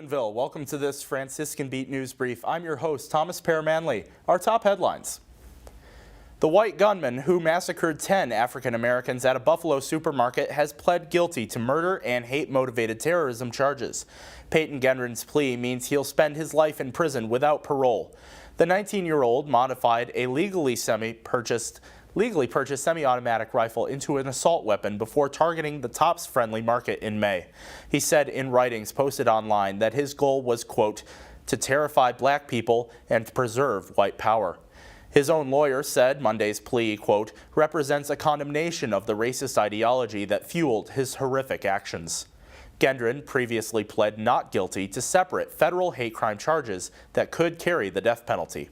Steubenville, welcome to this Franciscan Beat News Brief. I'm your host, Thomas Paramanley. Our top headlines. The white gunman who massacred 10 African Americans at a Buffalo supermarket has pled guilty to murder and hate-motivated terrorism charges. Peyton Gendron's plea means he'll spend his life in prison without parole. The 19-year-old modified a legally purchased semi-automatic rifle into an assault weapon before targeting the Tops Friendly Market in May. He said in writings posted online that his goal was, quote, to terrify black people and preserve white power. His own lawyer said Monday's plea, quote, represents a condemnation of the racist ideology that fueled his horrific actions. Gendron previously pled not guilty to separate federal hate crime charges that could carry the death penalty.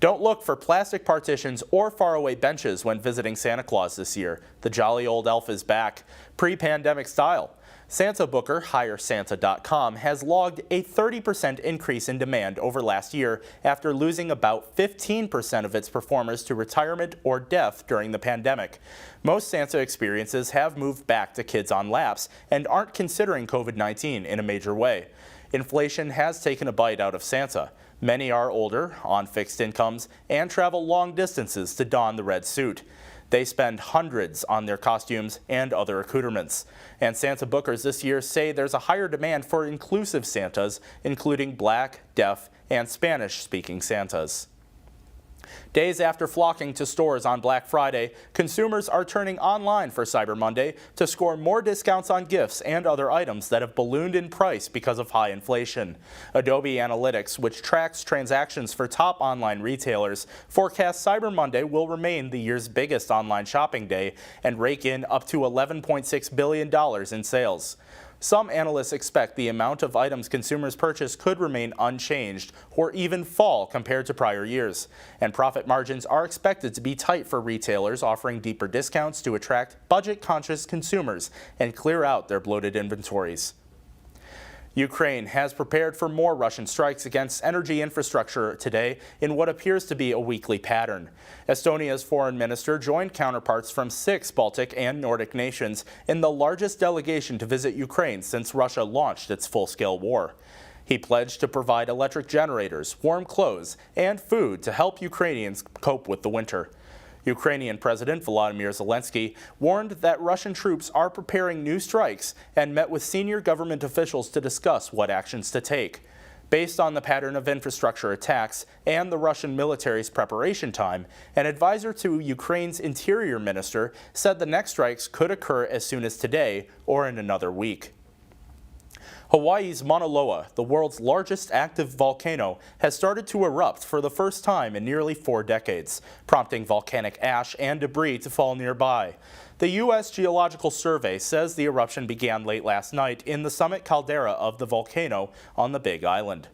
Don't look for plastic partitions or faraway benches when visiting Santa Claus this year. The jolly old elf is back, pre-pandemic style. Santa booker HireSanta.com has logged a 30% increase in demand over last year after losing about 15% of its performers to retirement or death during the pandemic. Most Santa experiences have moved back to kids on laps and aren't considering COVID-19 in a major way. Inflation has taken a bite out of Santa. Many are older, on fixed incomes, and travel long distances to don the red suit. They spend hundreds on their costumes and other accoutrements. And Santa bookers this year say there's a higher demand for inclusive Santas, including Black, Deaf, and Spanish-speaking Santas. Days after flocking to stores on Black Friday, consumers are turning online for Cyber Monday to score more discounts on gifts and other items that have ballooned in price because of high inflation. Adobe Analytics, which tracks transactions for top online retailers, forecasts Cyber Monday will remain the year's biggest online shopping day and rake in up to $11.6 billion in sales. Some analysts expect the amount of items consumers purchase could remain unchanged or even fall compared to prior years. And profit margins are expected to be tight for retailers offering deeper discounts to attract budget-conscious consumers and clear out their bloated inventories. Ukraine has prepared for more Russian strikes against energy infrastructure today in what appears to be a weekly pattern. Estonia's foreign minister joined counterparts from 6 Baltic and Nordic nations in the largest delegation to visit Ukraine since Russia launched its full-scale war. He pledged to provide electric generators, warm clothes, and food to help Ukrainians cope with the winter. Ukrainian President Volodymyr Zelensky warned that Russian troops are preparing new strikes and met with senior government officials to discuss what actions to take. Based on the pattern of infrastructure attacks and the Russian military's preparation time, an advisor to Ukraine's interior minister said the next strikes could occur as soon as today or in another week. Hawaii's Mauna Loa, the world's largest active volcano, has started to erupt for the first time in nearly 4 decades, prompting volcanic ash and debris to fall nearby. The U.S. Geological Survey says the eruption began late last night in the summit caldera of the volcano on the Big Island.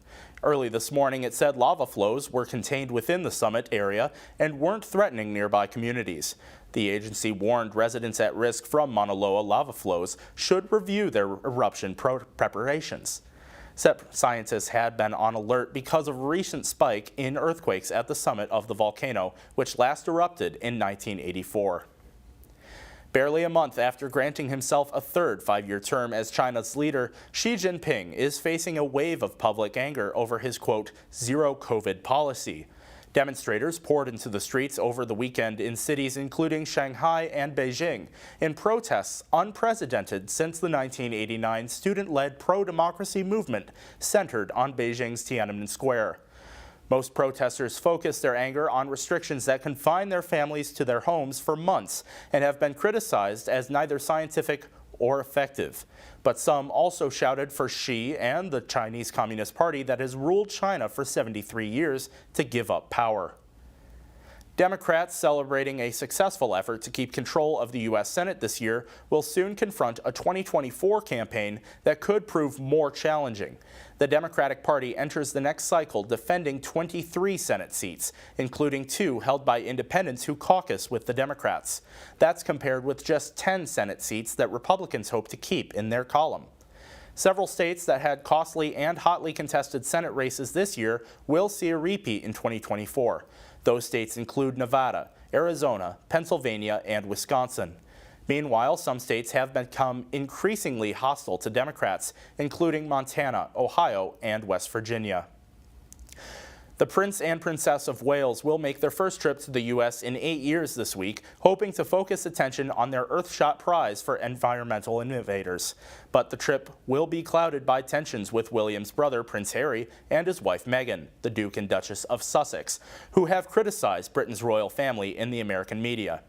Early this morning, it said lava flows were contained within the summit area and weren't threatening nearby communities. The agency warned residents at risk from Mauna Loa lava flows should review their eruption preparations. Scientists had been on alert because of a recent spike in earthquakes at the summit of the volcano, which last erupted in 1984. Barely a month after granting himself a third 5-year term as China's leader, Xi Jinping is facing a wave of public anger over his, quote, zero COVID policy. Demonstrators poured into the streets over the weekend in cities including Shanghai and Beijing in protests unprecedented since the 1989 student-led pro-democracy movement centered on Beijing's Tiananmen Square. Most protesters focused their anger on restrictions that confine their families to their homes for months and have been criticized as neither scientific or effective. But some also shouted for Xi and the Chinese Communist Party that has ruled China for 73 years to give up power. Democrats celebrating a successful effort to keep control of the U.S. Senate this year will soon confront a 2024 campaign that could prove more challenging. The Democratic Party enters the next cycle defending 23 Senate seats, including 2 held by independents who caucus with the Democrats. That's compared with just 10 Senate seats that Republicans hope to keep in their column. Several states that had costly and hotly contested Senate races this year will see a repeat in 2024. Those states include Nevada, Arizona, Pennsylvania, and Wisconsin. Meanwhile, some states have become increasingly hostile to Democrats, including Montana, Ohio, and West Virginia. The Prince and Princess of Wales will make their first trip to the U.S. in 8 years this week, hoping to focus attention on their Earthshot Prize for environmental innovators. But the trip will be clouded by tensions with William's brother, Prince Harry, and his wife, Meghan, the Duke and Duchess of Sussex, who have criticized Britain's royal family in the American media.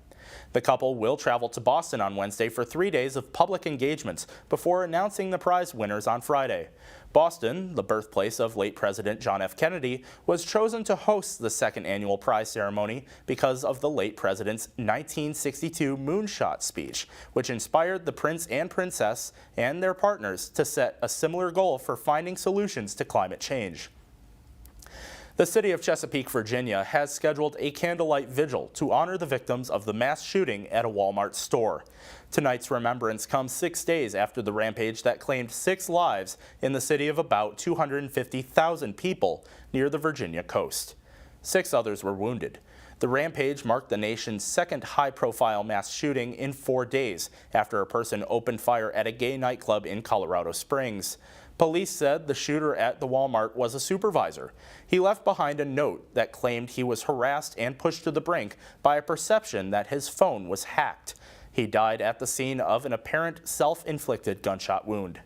The couple will travel to Boston on Wednesday for 3 days of public engagements before announcing the prize winners on Friday. Boston, the birthplace of late President John F. Kennedy, was chosen to host the second annual prize ceremony because of the late president's 1962 moonshot speech, which inspired the Prince and Princess and their partners to set a similar goal for finding solutions to climate change. The city of Chesapeake, Virginia, has scheduled a candlelight vigil to honor the victims of the mass shooting at a Walmart store. Tonight's remembrance comes 6 days after the rampage that claimed 6 lives in the city of about 250,000 people near the Virginia coast. 6 others were wounded. The rampage marked the nation's second high-profile mass shooting in 4 days after a person opened fire at a gay nightclub in Colorado Springs. Police said the shooter at the Walmart was a supervisor. He left behind a note that claimed he was harassed and pushed to the brink by a perception that his phone was hacked. He died at the scene of an apparent self-inflicted gunshot wound.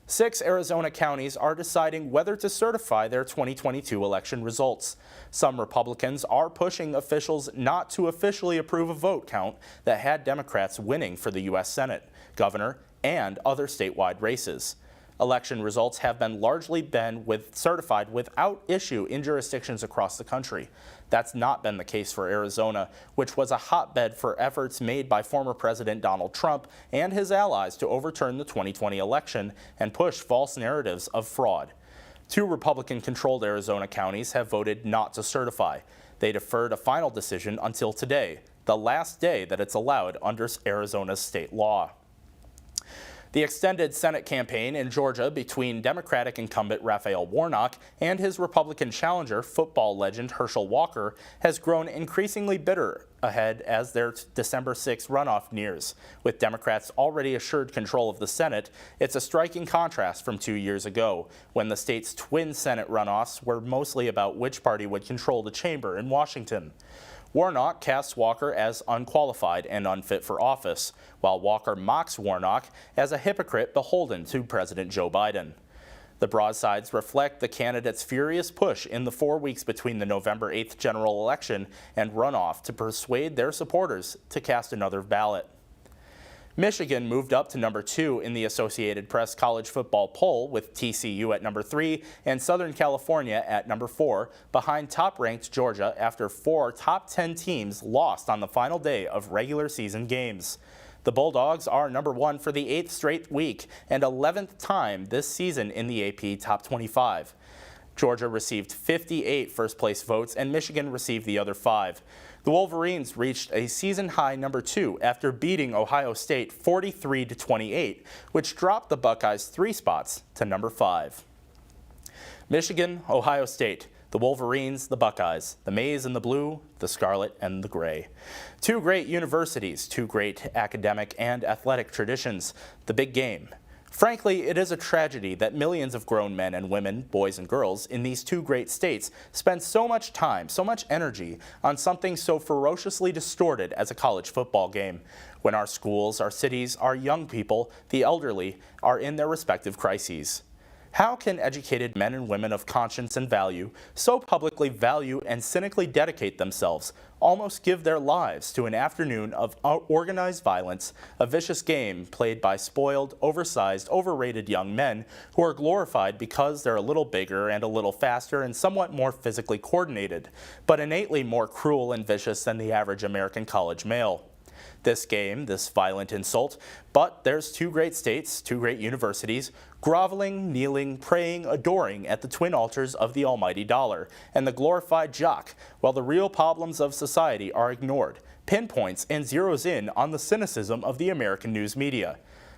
6 Arizona counties are deciding whether to certify their 2022 election results. Some Republicans are pushing officials not to officially approve a vote count that had Democrats winning for the U.S. Senate, governor, and other statewide races. Election results have largely been certified without issue in jurisdictions across the country. That's not been the case for Arizona, which was a hotbed for efforts made by former President Donald Trump and his allies to overturn the 2020 election and push false narratives of fraud. 2 Republican-controlled Arizona counties have voted not to certify. They deferred a final decision until today, the last day that it's allowed under Arizona's state law. The extended Senate campaign in Georgia between Democratic incumbent Raphael Warnock and his Republican challenger, football legend Herschel Walker, has grown increasingly bitter ahead as their December 6 runoff nears. With Democrats already assured control of the Senate, it's a striking contrast from 2 years ago, when the state's twin Senate runoffs were mostly about which party would control the chamber in Washington. Warnock casts Walker as unqualified and unfit for office, while Walker mocks Warnock as a hypocrite beholden to President Joe Biden. The broadsides reflect the candidate's furious push in the 4 weeks between the November 8th general election and runoff to persuade their supporters to cast another ballot. Michigan moved up to number 2 in the Associated Press college football poll, with TCU at number 3 and Southern California at number 4, behind top-ranked Georgia after 4 top 10 teams lost on the final day of regular season games. The Bulldogs are number 1 for the 8th straight week and 11th time this season in the AP Top 25. Georgia received 58 first-place votes, and Michigan received the other 5. The Wolverines reached a season-high number 2 after beating Ohio State 43-28, which dropped the Buckeyes 3 spots to number 5. Michigan, Ohio State, the Wolverines, the Buckeyes, the maize and the blue, the scarlet and the gray. 2 great universities, 2 great academic and athletic traditions, the big game. Frankly, it is a tragedy that millions of grown men and women, boys and girls, in these 2 great states spend so much time, so much energy on something so ferociously distorted as a college football game, when our schools, our cities, our young people, the elderly, are in their respective crises. How can educated men and women of conscience and value so publicly value and cynically dedicate themselves, almost give their lives to an afternoon of organized violence, a vicious game played by spoiled, oversized, overrated young men who are glorified because they're a little bigger and a little faster and somewhat more physically coordinated, but innately more cruel and vicious than the average American college male? This game, this violent insult, but there's 2 great states, 2 great universities, groveling, kneeling, praying, adoring at the twin altars of the almighty dollar and the glorified jock, while the real problems of society are ignored, pinpoints and zeroes in on the cynicism of the American news media.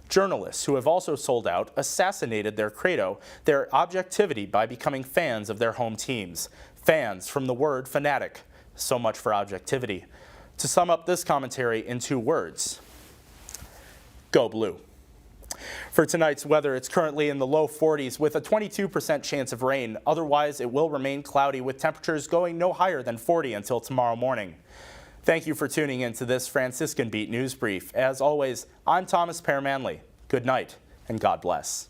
Journalists who have also sold out assassinated their credo, their objectivity, by becoming fans of their home teams. Fans from the word fanatic. So much for objectivity. To sum up this commentary in 2 words, Go Blue. For tonight's weather, it's currently in the low 40s with a 22% chance of rain. Otherwise, it will remain cloudy with temperatures going no higher than 40 until tomorrow morning. Thank you for tuning in to this Franciscan Beat News Brief. As always, I'm Thomas Pear Manley. Good night and God bless.